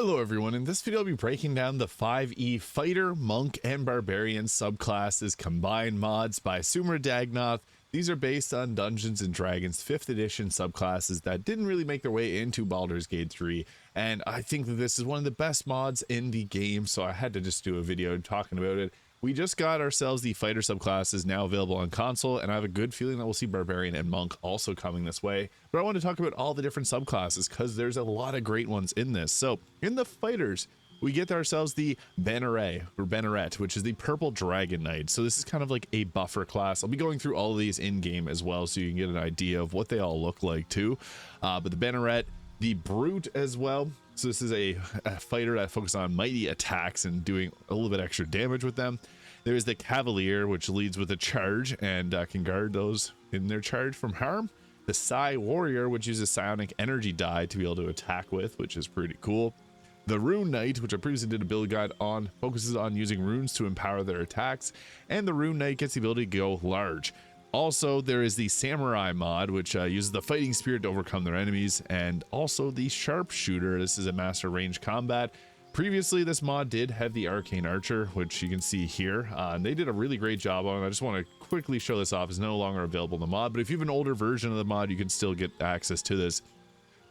Hello everyone, in this video I'll be breaking down the 5e Fighter, Monk, and Barbarian subclasses combined mods by SumraDagnoth. These are based on Dungeons & Dragons 5th edition subclasses that didn't really make their way into Baldur's Gate 3, and I think that this is one of the best mods in the game, so I had to just do a video talking about it. We just got ourselves the Fighter subclasses now available on console, and I have a good feeling that we'll see Barbarian and Monk also coming this way. But I want to talk about all the different subclasses because there's a lot of great ones in this. So in the Fighters, we get ourselves the Banneret, which is the Purple Dragon Knight. So this is kind of like a buffer class. I'll be going through all of these in-game as well so you can get an idea of what they all look like too. But the Banneret, the Brute as well. So this is a fighter that focuses on mighty attacks and doing a little bit extra damage with them. There's the Cavalier, which leads with a charge and can guard those in their charge from harm. The Psi Warrior, which uses psionic energy die to be able to attack with, which is pretty cool. The Rune Knight, which I previously did a build guide on, focuses on using runes to empower their attacks. And the Rune Knight gets the ability to go large. Also, there is the Samurai mod, which uses the fighting spirit to overcome their enemies, and also the Sharpshooter. This is a master range combat. Previously, this mod did have the Arcane Archer, which you can see here, and they did a really great job on it. I just want to quickly show this off. It's no longer available in the mod, but if you have an older version of the mod, you can still get access to this.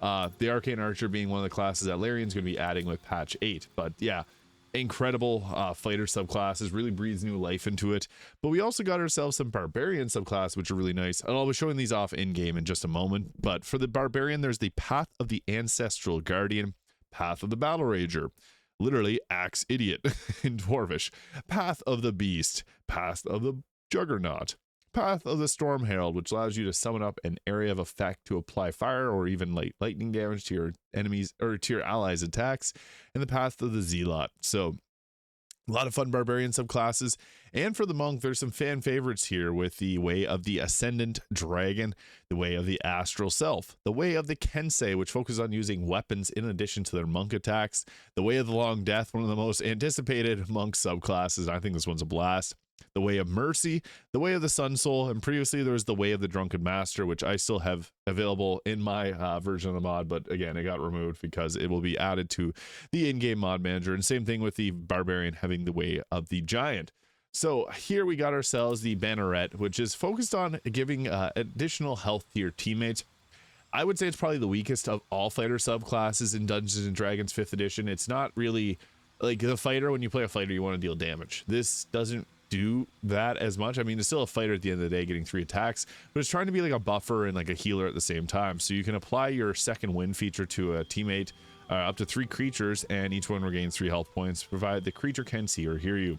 The Arcane Archer being one of the classes that Larian's going to be adding with patch 8, but yeah. Incredible fighter subclasses, really breathes new life into it. But we also got ourselves some Barbarian subclass, which are really nice, and I'll be showing these off in game in just a moment. But for the Barbarian, there's the Path of the Ancestral Guardian, Path of the Battlerager, literally Axe Idiot in Dwarvish, Path of the Beast, Path of the Juggernaut, Path of the Storm Herald, which allows you to summon up an area of effect to apply fire or even lightning damage to your enemies or to your allies' attacks, and the Path of the Zealot. So a lot of fun Barbarian subclasses. And for the Monk, there's some fan favorites here with the Way of the Ascendant Dragon, the Way of the Astral Self, the Way of the Kensei, which focuses on using weapons in addition to their monk attacks, the Way of the Long Death, one of the most anticipated monk subclasses. I think this one's a blast. The Way of Mercy, the Way of the Sun Soul, and previously there was the Way of the Drunken Master, which I still have available in my version of the mod, but again, it got removed because it will be added to the in-game mod manager. And same thing with the Barbarian having the Way of the Giant. So here we got ourselves the Banneret, which is focused on giving additional health to your teammates. I would say it's probably the weakest of all fighter subclasses in Dungeons & Dragons 5th edition. It's not really like the fighter. When you play a fighter, you want to deal damage. This doesn't do that as much. I mean, it's still a fighter at the end of the day getting 3 attacks, but it's trying to be like a buffer and like a healer at the same time. So you can apply your second wind feature to a teammate, up to 3 creatures, and each one regains 3 health points, provided the creature can see or hear you.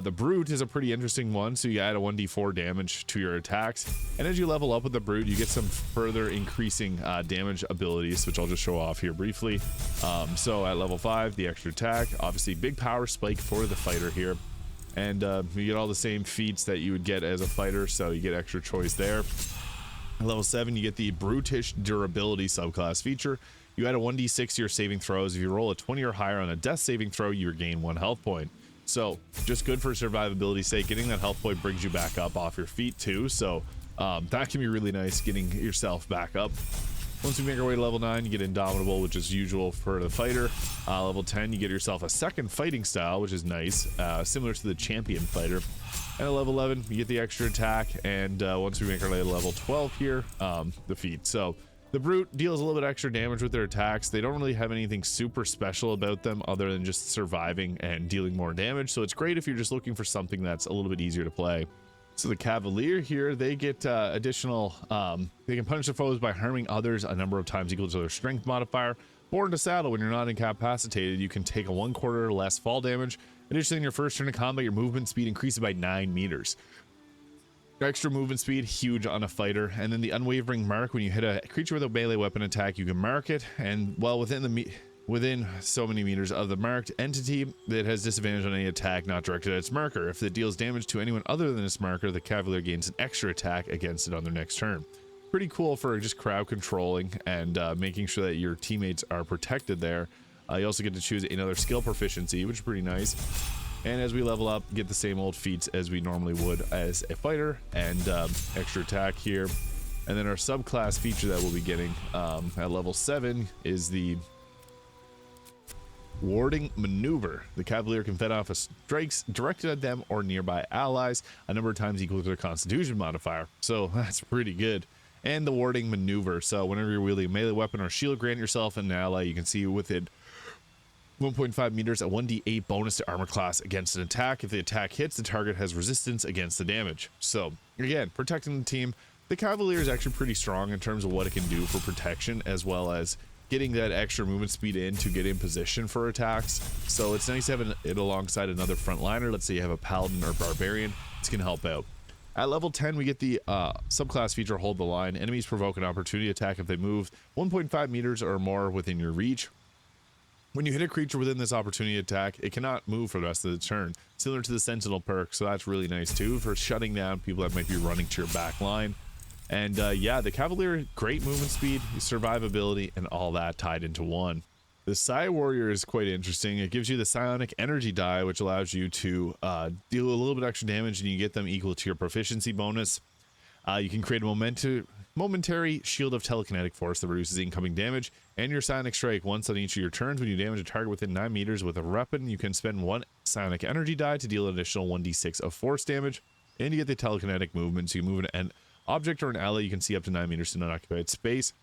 The Brute is a pretty interesting one, so you add a 1d4 damage to your attacks, and as you level up with the Brute, you get some further increasing damage abilities, which I'll just show off here briefly. So at level 5, the extra attack, obviously big power spike for the fighter here. And you get all the same feats that you would get as a fighter, so you get extra choice there. At level 7, you get the Brutish Durability subclass feature. You add a 1d6 to your saving throws. If you roll a 20 or higher on a death saving throw, you regain 1 health point. So just good for survivability's sake. Getting that health point brings you back up off your feet too, so that can be really nice, getting yourself back up. Once we make our way to level 9, you get Indomitable, which is usual for the fighter. Level 10, you get yourself a second fighting style, which is nice, similar to the champion fighter. And at level 11, you get the extra attack, and once we make our way to level 12 here, the feat. So the Brute deals a little bit extra damage with their attacks. They don't really have anything super special about them other than just surviving and dealing more damage. So it's great if you're just looking for something that's a little bit easier to play. So the Cavalier here, they get additional, they can punish their foes by harming others a number of times equal to their strength modifier. Born to saddle, when you're not incapacitated, you can take a 1/4 less fall damage. Additionally, in your first turn of combat, your movement speed increases by 9 meters. Extra movement speed, huge on a fighter. And then the Unwavering Mark, when you hit a creature with a melee weapon attack, you can mark it, and well, within so many meters of the marked entity, that has disadvantage on any attack not directed at its marker. If it deals damage to anyone other than its marker, the Cavalier gains an extra attack against it on their next turn. Pretty cool for just crowd controlling and making sure that your teammates are protected there. You also get to choose another skill proficiency, which is pretty nice. And as we level up, get the same old feats as we normally would as a fighter, and extra attack here. And then our subclass feature that we'll be getting at level 7 is the Warding Maneuver. The Cavalier can fend off strikes directed at them or nearby allies a number of times equal to their Constitution modifier. So that's pretty good. And the Warding Maneuver. So whenever you're wielding a melee weapon or shield, grant yourself and an ally you can see within 1.5 meters a 1d8 bonus to armor class against an attack. If the attack hits, the target has resistance against the damage. So again, protecting the team. The Cavalier is actually pretty strong in terms of what it can do for protection, as well as getting that extra movement speed in to get in position for attacks. So it's nice to have it alongside another frontliner. Let's say you have a Paladin or Barbarian. It's going to help out. At level 10, we get the subclass feature Hold the Line. Enemies provoke an opportunity attack if they move 1.5 meters or more within your reach. When you hit a creature within this opportunity attack, it cannot move for the rest of the turn, similar to the Sentinel perk, so that's really nice too for shutting down people that might be running to your back line. And yeah, the Cavalier, great movement speed, survivability, and all that tied into one. The Psi Warrior is quite interesting. It gives you the psionic energy die, which allows you to deal a little bit extra damage, and you get them equal to your proficiency bonus. You can create a momentary shield of telekinetic force that reduces incoming damage, and your psionic strike. Once on each of your turns, when you damage a target within 9 meters with a weapon, you can spend 1 psionic energy die to deal an additional 1d6 of force damage, and you get the telekinetic movement, so you move an object or an ally you can see up to 9 meters in unoccupied space,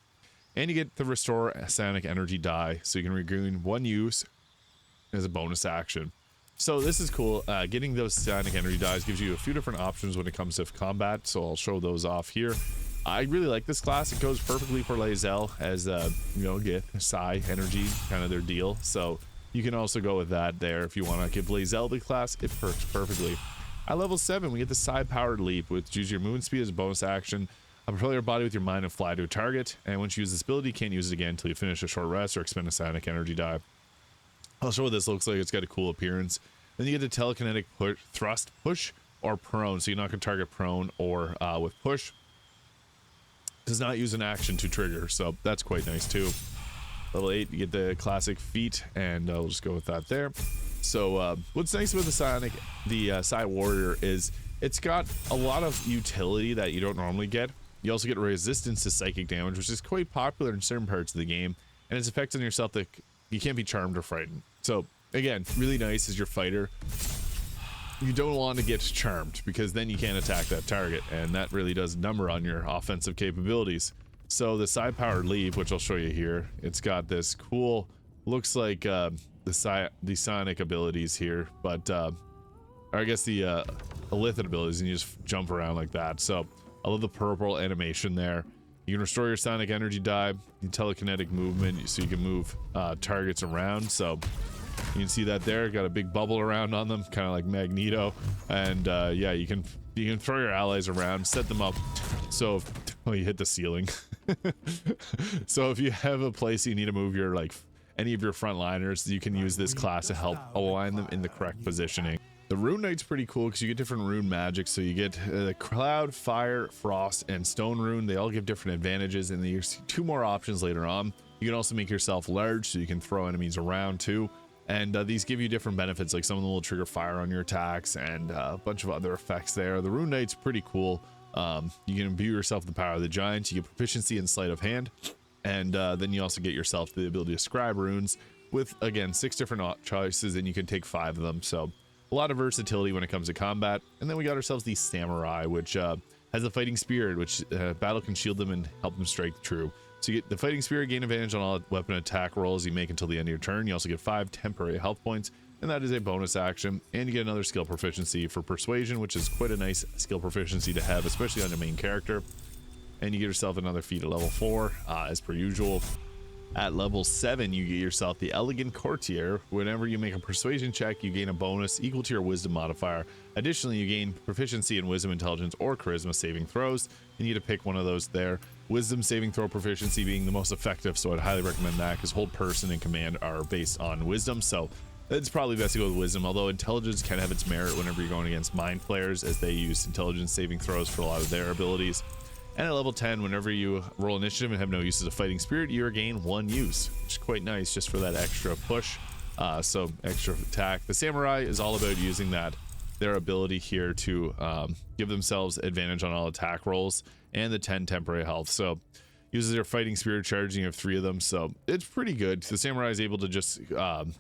and you get the restore psionic energy die, so you can regain 1 use as a bonus action. So this is cool. Getting those psionic energy dies gives you a few different options when it comes to combat, so I'll show those off here. I really like this class. It goes perfectly for Lae'zel, as you know, get Psi energy, kind of their deal. So you can also go with that there if you want to give Lae'zel the class. It perks perfectly. At level 7, we get the Psi powered leap, which uses your movement speed as a bonus action. Propel your body with your mind and fly to a target, and once you use this ability, you can't use it again until you finish a short rest or expend a psionic energy die. I'll show what this looks like. It's got a cool appearance. Then you get the telekinetic thrust, push, or prone. So you knock a target prone or with push. Does not use an action to trigger, so that's quite nice too. Level 8, you get the classic feat, and I'll just go with that there. So what's nice about the Psi Warrior is it's got a lot of utility that you don't normally get. You also get resistance to psychic damage, which is quite popular in certain parts of the game, and its effects on yourself that you can't be charmed or frightened. So again, really nice as your fighter. You don't want to get charmed, because then you can't attack that target, and that really does a number on your offensive capabilities. So the Psi powered leap, which I'll show you here, it's got this cool, looks like the psionic abilities here, but or I guess the Illithid abilities, and you just jump around like that. So I love the purple animation there. You can restore your psionic energy die, your telekinetic movement, so you can move targets around. So you can see that there, got a big bubble around on them, kind of like Magneto. And yeah, you can throw your allies around, set them up. So you hit the ceiling. So if you have a place you need to move your any of your frontliners, you can use this class to help align them in the correct positioning. The Rune Knight's pretty cool because you get different rune magic. So you get the Cloud, Fire, Frost, and Stone Rune. They all give different advantages, and there's 2 more options later on. You can also make yourself large, so you can throw enemies around too. And these give you different benefits, like some of them will trigger fire on your attacks and a bunch of other effects there. The Rune Knight's pretty cool. You can imbue yourself with the power of the giants. You get proficiency in sleight of hand, and then you also get yourself the ability to scribe runes with, again, 6 different choices, and you can take 5 of them. So a lot of versatility when it comes to combat. And then we got ourselves the Samurai, which has a fighting spirit, which battle can shield them and help them strike true. So you get the fighting spirit, gain advantage on all weapon attack rolls you make until the end of your turn. You also get 5 temporary health points, and that is a bonus action. And you get another skill proficiency for persuasion, which is quite a nice skill proficiency to have, especially on the main character. And you get yourself another feat at level 4, as per usual. At level 7, you get yourself the Elegant Courtier. Whenever you make a persuasion check, you gain a bonus equal to your wisdom modifier. Additionally, you gain proficiency in wisdom, intelligence, or charisma saving throws. You need to pick one of those there. Wisdom saving throw proficiency being the most effective, so I'd highly recommend that, because hold, person, and command are based on wisdom. So it's probably best to go with wisdom, although intelligence can have its merit whenever you're going against mind flayers, as they use intelligence saving throws for a lot of their abilities. And at level 10, whenever you roll initiative and have no use as a fighting spirit, you gain 1 use, which is quite nice just for that extra push. So extra attack. The Samurai is all about using their ability here to give themselves advantage on all attack rolls, and the 10 temporary health. So Uses their fighting spirit charge, and you have 3 of them, so it's pretty good. The samurai is able to just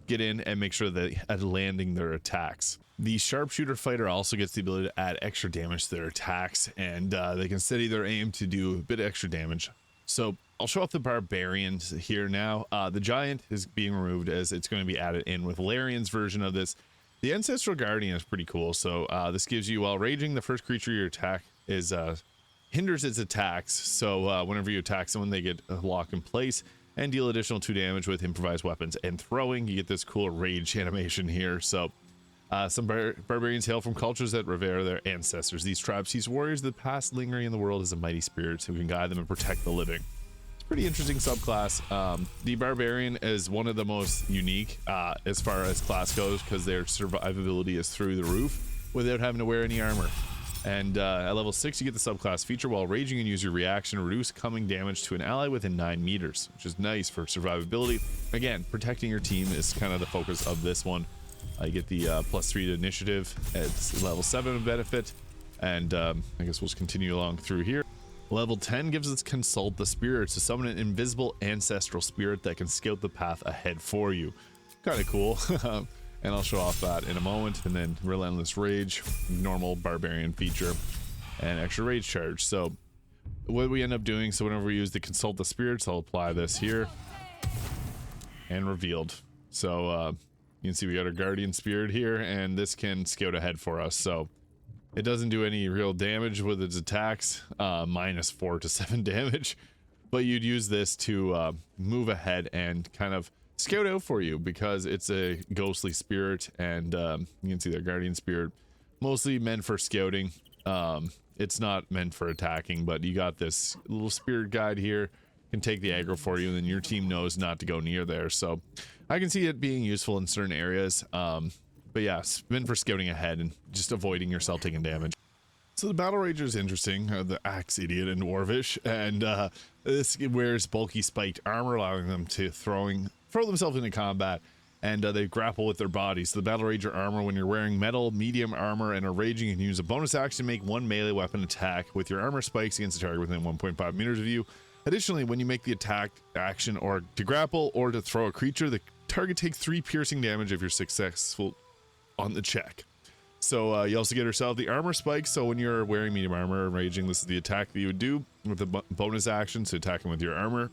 get in and make sure that at landing their attacks. The sharpshooter fighter also gets the ability to add extra damage to their attacks, and they can steady their aim to do a bit of extra damage. So I'll show off the barbarians here now. The giant is being removed as it's going to be added in with Larian's version of this. The ancestral guardian is pretty cool. So this gives you, while raging, the first creature you attack is hinders its attacks. So whenever you attack someone, they get a lock in place and deal additional 2 damage with improvised weapons and throwing. You get this cool rage animation here. So some barbarians hail from cultures that revere their ancestors. These tribes sees warriors that past lingering in the world as a mighty spirit who can guide them and protect the living. It's a pretty interesting subclass. The barbarian is one of the most unique as far as class goes, because their survivability is through the roof without having to wear any armor. And at level 6, you get the subclass feature. While raging and use your reaction, reduce coming damage to an ally within 9 meters, which is nice for survivability. Again, protecting your team is kind of the focus of this one. You get the +3 to initiative. It's level 7 benefit, and I guess we'll just continue along through here. Level 10 gives us consult the spirit to summon an invisible ancestral spirit that can scout the path ahead for you. Kind of cool. And I'll show off that in a moment. And then relentless rage, normal barbarian feature, and extra rage charge. So what we end up doing, so whenever we use the consult the spirits, I'll apply this here and revealed. So you can see we got our guardian spirit here, and this can scout ahead for us. So it doesn't do any real damage with its attacks, -4 to 7 damage, but you'd use this to move ahead and kind of scout out for you, because it's a ghostly spirit. And you can see their guardian spirit mostly meant for scouting. It's not meant for attacking, but you got this little spirit guide here, can take the aggro for you, and then your team knows not to go near there. So I can see it being useful in certain areas, but yeah, it's meant for scouting ahead and just avoiding yourself taking damage. So the Battlerager is interesting, the axe idiot and dwarvish, and this wears bulky spiked armor, allowing them to throw themselves into combat, and they grapple with their bodies. So the Battlerager armor, when you're wearing metal, medium armor, and are raging, you can use a bonus action to make 1 melee weapon attack with your armor spikes against a target within 1.5 meters of you. Additionally, when you make the attack action or to grapple or to throw a creature, the target takes 3 piercing damage if you're successful on the check. So you also get yourself the armor spikes. So when you're wearing medium armor and raging, this is the attack that you would do with the bonus action, so attacking with your armor.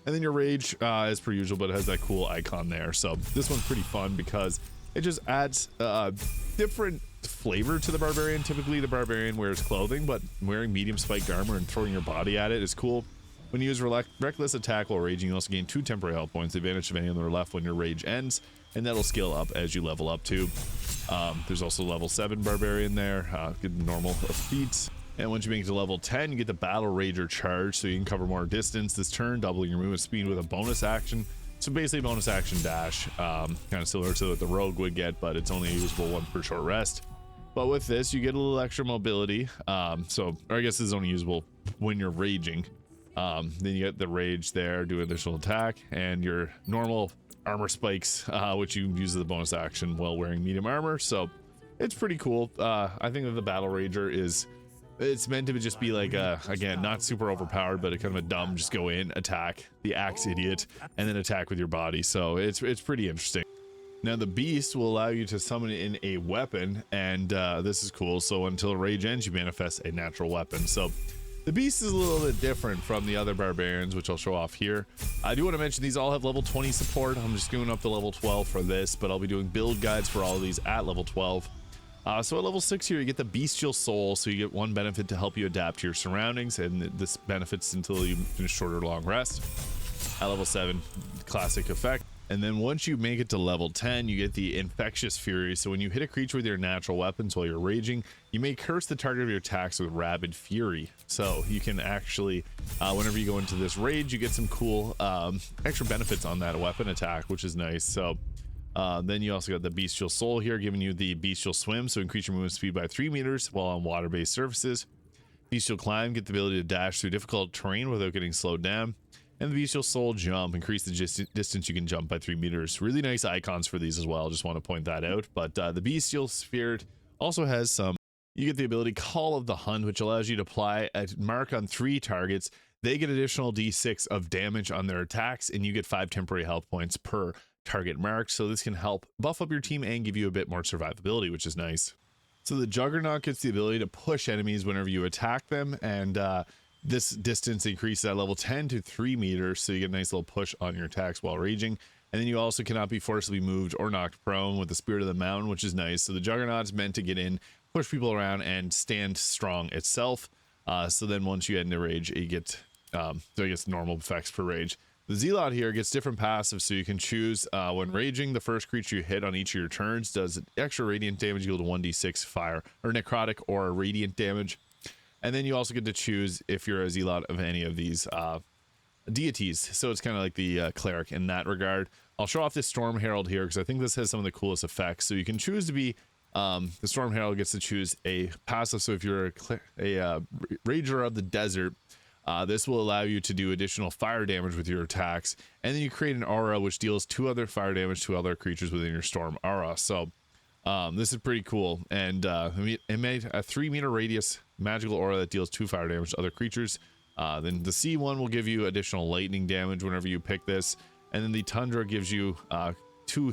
And then your rage as per usual, but it has that cool icon there. So this one's pretty fun because it just adds different flavor to the barbarian. Typically the barbarian wears clothing, but wearing medium spiked armor and throwing your body at it is cool. When you use reckless attack while raging, you also gain 2 temporary health points, the advantage of any of them are left when your rage ends, and that'll scale up as you level up too. There's also level 7 barbarian there, get normal feats. And once you make it to level 10, you get the Battlerager charge, so you can cover more distance this turn, doubling your movement speed with a bonus action. So basically bonus action dash, kind of similar to what the rogue would get, but it's only a usable one per short rest. But with this, you get a little extra mobility. Or I guess this is only usable when you're raging. Then you get the rage there, do additional attack, and your normal armor spikes, which you use as a bonus action while wearing medium armor. So it's pretty cool. I think that the Battlerager it's meant to just be like again, not super overpowered, but a kind of a dumb, just go in, attack the axe idiot, and then attack with your body. So it's pretty interesting. Now the beast will allow you to summon in a weapon, and this is cool. So until rage ends, you manifest a natural weapon. So the beast is a little bit different from the other barbarians, which I'll show off here. I do want to mention these all have level 20 support. I'm just going up to level 12 for this, but I'll be doing build guides for all of these at level 12. So at level 6 here, you get the bestial soul, so you get 1 benefit to help you adapt to your surroundings, and this benefits until you finish short or long rest. At level 7, classic effect. And then once you make it to level 10, you get the infectious fury. So when you hit a creature with your natural weapons while you're raging, you may curse the target of your attacks with rabid fury. So you can actually, whenever you go into this rage, you get some cool extra benefits on that weapon attack, which is nice. So then you also got the bestial soul here, giving you the bestial swim, so increase your movement speed by 3 meters while on water-based surfaces. Bestial climb, get the ability to dash through difficult terrain without getting slowed down. And the bestial soul jump, increase the distance you can jump by 3 meters. Really nice icons for these as well, just want to point that out. But the bestial spirit also has some, you get the ability Call of the Hunt, which allows you to apply a mark on 3 targets, they get additional d6 of damage on their attacks, and you get 5 temporary health points per target mark. So this can help buff up your team and give you a bit more survivability, which is nice. So the Juggernaut gets the ability to push enemies whenever you attack them, and this distance increases at level 10 to 3 meters, so you get a nice little push on your attacks while raging. And then you also cannot be forcibly moved or knocked prone with the Spirit of the Mountain, which is nice. So the Juggernaut's meant to get in, push people around, and stand strong itself. So then once you get into rage, you get normal effects for rage. The Zealot here gets different passives, so you can choose when raging, the first creature you hit on each of your turns does extra radiant damage equal to 1d6 fire or necrotic or radiant damage. And then you also get to choose if you're a Zealot of any of these deities. So it's kind of like the cleric in that regard. I'll show off this Storm Herald here because I think this has some of the coolest effects. So you can choose to be the Storm Herald gets to choose a passive. So if you're a Rager of the Desert, this will allow you to do additional fire damage with your attacks, and then you create an aura which deals 2 other fire damage to other creatures within your storm aura. So this is pretty cool, and it made a 3-meter radius magical aura that deals 2 fire damage to other creatures. Then the C one will give you additional lightning damage whenever you pick this, and then the Tundra gives you 2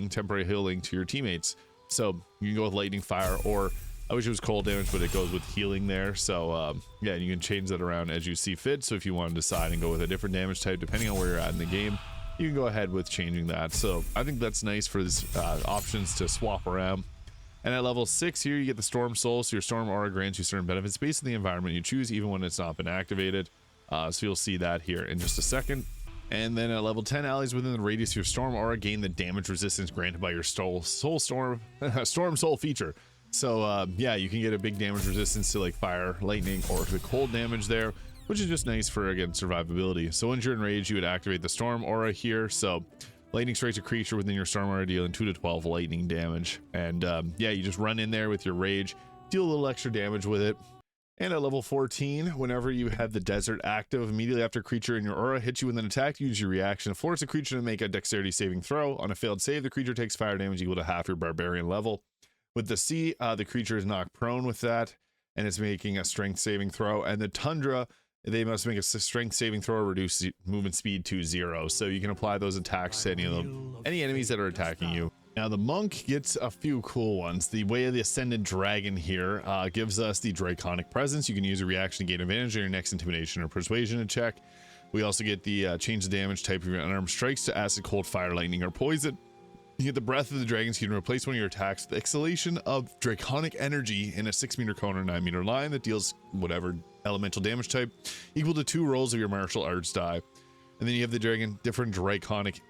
temporary healing to your teammates. So you can go with lightning, fire, or I wish it was cold damage, but it goes with healing there. So yeah, you can change that around as you see fit. So if you want to decide and go with a different damage type depending on where you're at in the game, you can go ahead with changing that. So I think that's nice for this options to swap around. And at level 6 here, you get the Storm Soul. So your Storm Aura grants you certain benefits based on the environment you choose, even when it's not been activated. So you'll see that here in just a second. And then at level 10, allies within the radius of your Storm Aura gain the damage resistance granted by your Storm Soul feature. So yeah, you can get a big damage resistance to like fire, lightning, or the cold damage there, which is just nice for, again, survivability. So once you're in rage, you would activate the Storm Aura here. So lightning strikes a creature within your Storm Aura, dealing 2 to 12 lightning damage. And yeah, you just run in there with your rage, deal a little extra damage with it. And at level 14, whenever you have the Desert active, immediately after a creature in your aura hits you with an attack, use your reaction to force a creature to make a dexterity saving throw. On a failed save, the creature takes fire damage equal to half your Barbarian level. With the C, the creature is knocked prone with that, and it's making a strength saving throw. And the Tundra, they must make a strength saving throw or reduce movement speed to 0. So you can apply those attacks to any enemies that are attacking you. Now the Monk gets a few cool ones. The Way of the Ascendant Dragon here gives us the Draconic Presence. You can use a reaction to gain advantage on your next Intimidation or Persuasion check. We also get the change the damage type of your unarmed strikes to acid, cold, fire, lightning, or poison. You get the Breath of the Dragon, so you can replace one of your attacks with the exhalation of draconic energy in a 6-meter cone or 9-meter line that deals whatever elemental damage type equal to 2 rolls of your martial arts die. And then you have the different draconic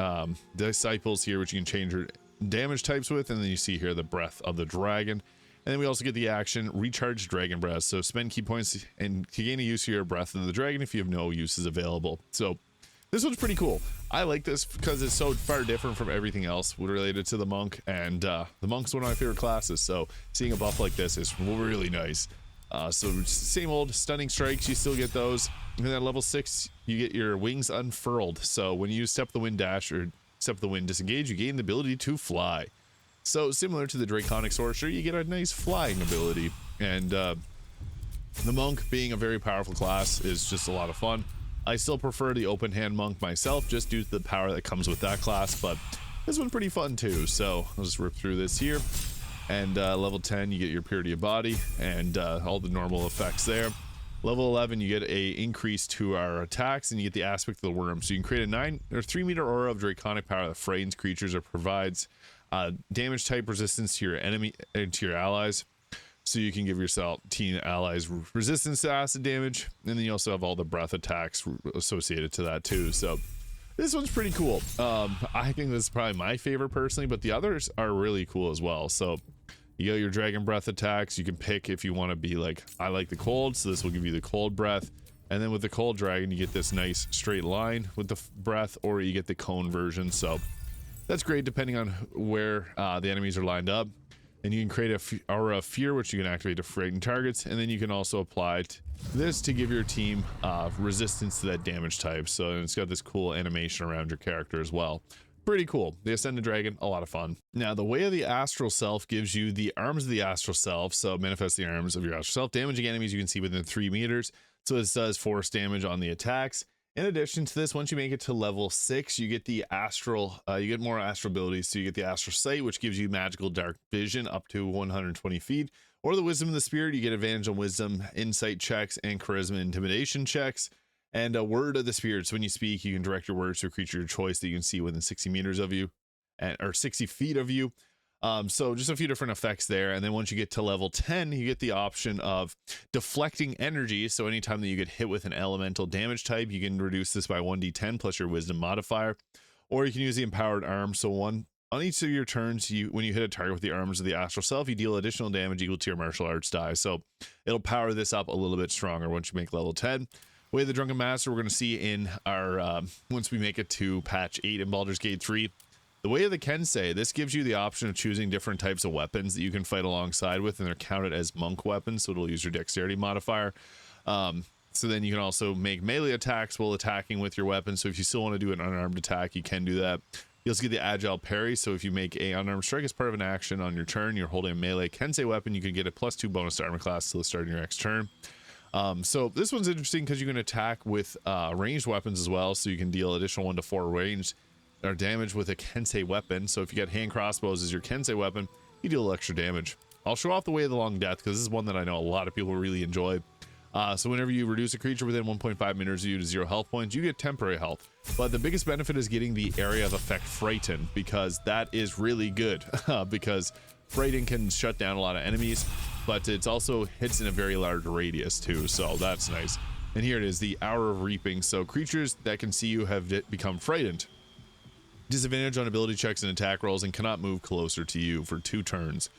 disciples here, which you can change your damage types with. And then you see here the Breath of the Dragon. And then we also get the action Recharge Dragon Breath. So spend key points and to gain a use of your Breath of the Dragon if you have no uses available. So this one's pretty cool. I like this because it's so far different from everything else related to the Monk, and the Monk's one of my favorite classes, so seeing a buff like this is really nice. So same old Stunning Strikes, you still get those. And then at level 6, you get your Wings Unfurled. So when you Step the Wind Dash or Step the Wind Disengage, you gain the ability to fly. So similar to the Draconic Sorcerer, you get a nice flying ability. And the Monk, being a very powerful class, is just a lot of fun. I still prefer the Open Hand Monk myself, just due to the power that comes with that class, but this one's pretty fun too. So I'll just rip through this here. And level 10, you get your Purity of Body and all the normal effects there. Level 11, you get a increase to our attacks, and you get the Aspect of the Worm. So you can create a 3-meter aura of draconic power that frightens creatures or provides damage type resistance to your enemy and to your allies. So you can give yourself team allies resistance to acid damage, and then you also have all the breath attacks associated to that too. So this one's pretty cool. I think this is probably my favorite personally, but the others are really cool as well. So you got your dragon breath attacks. You can pick if you want to be like, I like the cold, so this will give you the cold breath. And then with the cold dragon, you get this nice straight line with the breath, or you get the cone version. So that's great depending on where the enemies are lined up. And you can create a aura of fear, which you can activate to frighten targets. And then you can also apply this to give your team resistance to that damage type. So it's got this cool animation around your character as well. Pretty cool. The Ascendant Dragon, a lot of fun. Now, the Way of the Astral Self gives you the Arms of the Astral Self. So manifest the arms of your Astral Self, damaging enemies you can see within 3 meters. So this does force damage on the attacks. In addition to this, once you make it to level 6, you get the Astral, you get more Astral abilities. So you get the Astral Sight, which gives you magical dark vision up to 120 feet. Or the Wisdom of the Spirit, you get advantage on Wisdom, Insight checks, and Charisma Intimidation checks. And a Word of the Spirit. So when you speak, you can direct your words to a creature of your choice that you can see within 60 meters of you, or 60 feet of you. So just a few different effects there. And then once you get to level 10, you get the option of deflecting energy. So anytime that you get hit with an elemental damage type, you can reduce this by 1d10 plus your wisdom modifier, or you can use the empowered arm. So on each of your turns, when you hit a target with the arms of the astral self, you deal additional damage equal to your martial arts die. So it'll power this up a little bit stronger once you make level 10. Way of the Drunken Master, we're going to see in our once we make it to patch 8 in Baldur's Gate 3. The Way of the Kensei, this gives you the option of choosing different types of weapons that you can fight alongside with, and they're counted as monk weapons, so it'll use your dexterity modifier. So then you can also make melee attacks while attacking with your weapon. So if you still want to do an unarmed attack, you can do that. You also get the Agile Parry, so if you make a unarmed strike as part of an action on your turn, you're holding a melee Kensei weapon, you can get a +2 bonus to armor class till the start of your next turn. So this one's interesting because you can attack with ranged weapons as well, so you can deal additional 1 to 4 ranged or damage with a Kensei weapon. So if you get hand crossbows as your Kensei weapon, you deal extra damage. I'll show off the Way of the Long Death because this is one that I know a lot of people really enjoy. So whenever you reduce a creature within 1.5 meters of you to 0 health points, you get temporary health. But the biggest benefit is getting the area of effect Frighten, because that is really good. Because Frighten can shut down a lot of enemies, but it's also hits in a very large radius too, so that's nice. And here it is, the Hour of Reaping. So creatures that can see you have become frightened. Disadvantage on ability checks and attack rolls, and cannot move closer to you for 2 turns.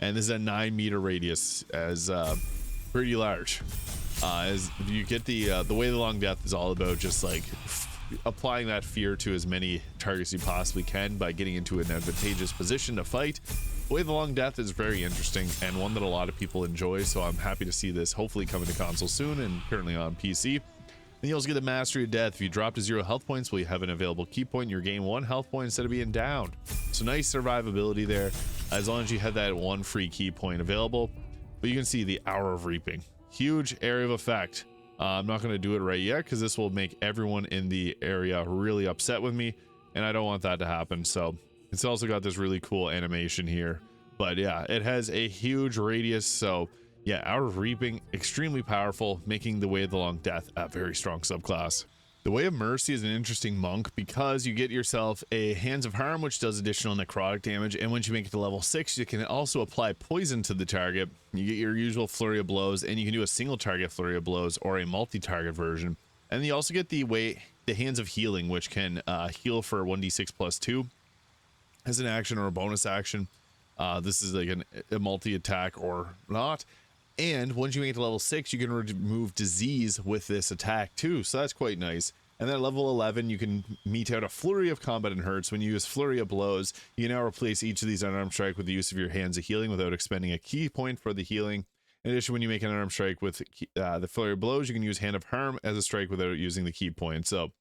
And this is a 9-meter radius, as pretty large. As you get the Way of the Long Death is all about just like applying that fear to as many targets you possibly can by getting into an advantageous position to fight. Way of the Long Death is very interesting and one that a lot of people enjoy, so I'm happy to see this hopefully coming to console soon and currently on PC. Then you also get the Mastery of Death. If you drop to 0 health points, well, you have an available key point. You gain 1 health point instead of being down. So nice survivability there, as long as you have that 1 free key point available. But you can see the Hour of Reaping. Huge area of effect. I'm not going to do it right yet because this will make everyone in the area really upset with me, and I don't want that to happen. So it's also got this really cool animation here. But yeah, it has a huge radius, so yeah, Hour of Reaping, extremely powerful, making the Way of the Long Death a very strong subclass. The Way of Mercy is an interesting monk because you get yourself a Hands of Harm, which does additional necrotic damage, and once you make it to level 6, you can also apply poison to the target. You get your usual Flurry of Blows, and you can do a single target Flurry of Blows or a multi-target version. And you also get the Hands of Healing, which can heal for 1d6 plus 2 as an action or a bonus action. This is like a multi-attack or not. And once you make it to level 6, you can remove disease with this attack too, so that's quite nice. And then at level 11, you can mete out a Flurry of Combat and Hurts. When you use Flurry of Blows, you now replace each of these unarmed strike with the use of your Hands of Healing without expending a key point for the healing. In addition, when you make an unarmed strike with the Flurry of Blows, you can use Hand of Harm as a strike without using the key point. So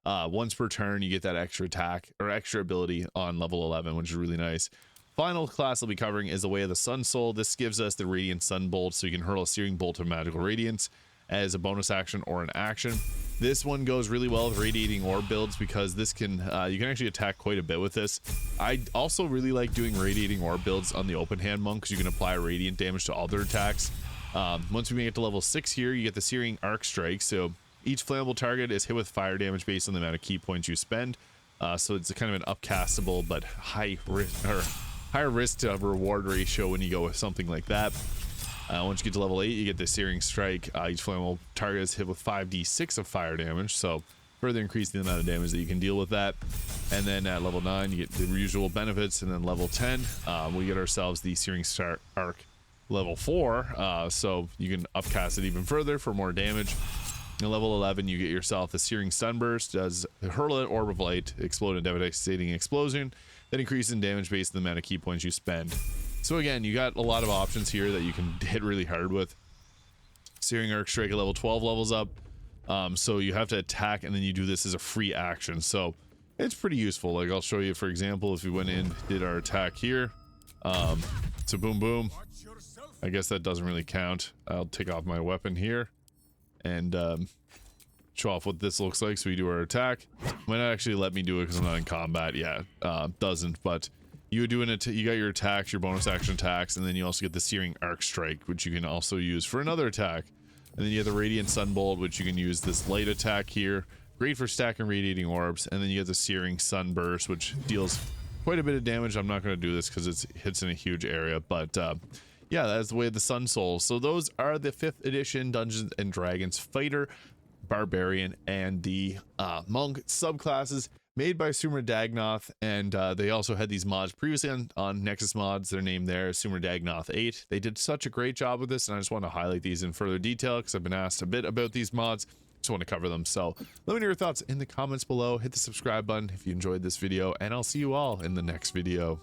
once per turn, you get that extra attack or extra ability on level 11, which is really nice. Final class I'll be covering is the Way of the Sun Soul. This gives us the Radiant Sun Bolt, so you can hurl a Searing Bolt of Magical Radiance as a bonus action or an action. This one goes really well with Radiating Orb builds because this can you can actually attack quite a bit with this. I also really like doing Radiating Orb builds on the Open Hand Monk because you can apply radiant damage to all their attacks. Once we make it to level 6 here, you get the Searing Arc Strike. So each flammable target is hit with fire damage based on the amount of key points you spend. So it's a kind of an upcastable but higher risk to reward ratio when you go with something like that. Once you get to level 8, you get the Searing Strike. Each flammable target is hit with 5d6 of fire damage, so further increasing the amount of damage that you can deal with that. And then at level 9, you get the usual benefits, and then level 10, we get ourselves the Searing Arc level 4, so you can upcast it even further for more damage. At level 11, you get yourself the Searing Sunburst, does hurl an orb of light, explode a devastating explosion, that increases in damage based on the amount of key points you spend. So again, you got a lot of options here that you can hit really hard with. Searing Arc Strike at level 12 levels up, so you have to attack and then you do this as a free action, so it's pretty useful. Like I'll show you, for example, if we went in, did our attack here, so boom boom, I guess that doesn't really count. I'll take off my weapon here and show off what this looks like. So we do our attack. Might not actually let me do it because I'm not in combat. Yeah, doesn't. But you do you got your attacks, your bonus action attacks, and then you also get the Searing Arc Strike, which you can also use for another attack. And then you have the Radiant Sunbolt, which you can use this light attack here. Great for stacking radiating orbs. And then you have the Searing Sunburst, which deals quite a bit of damage. I'm not going to do this because it hits in a huge area, but yeah, that's the way of the Sun Souls. So those are the 5th edition Dungeons and Dragons Fighter, Barbarian, and the Monk subclasses made by SumraDagnoth. And they also had these mods previously on Nexus Mods. They're named there SumraDagnoth 8. They did such a great job with this, and I just want to highlight these in further detail because I've been asked a bit about these mods. Just want to cover them. So let me know your thoughts in the comments below. Hit the subscribe button if you enjoyed this video, and I'll see you all in the next video.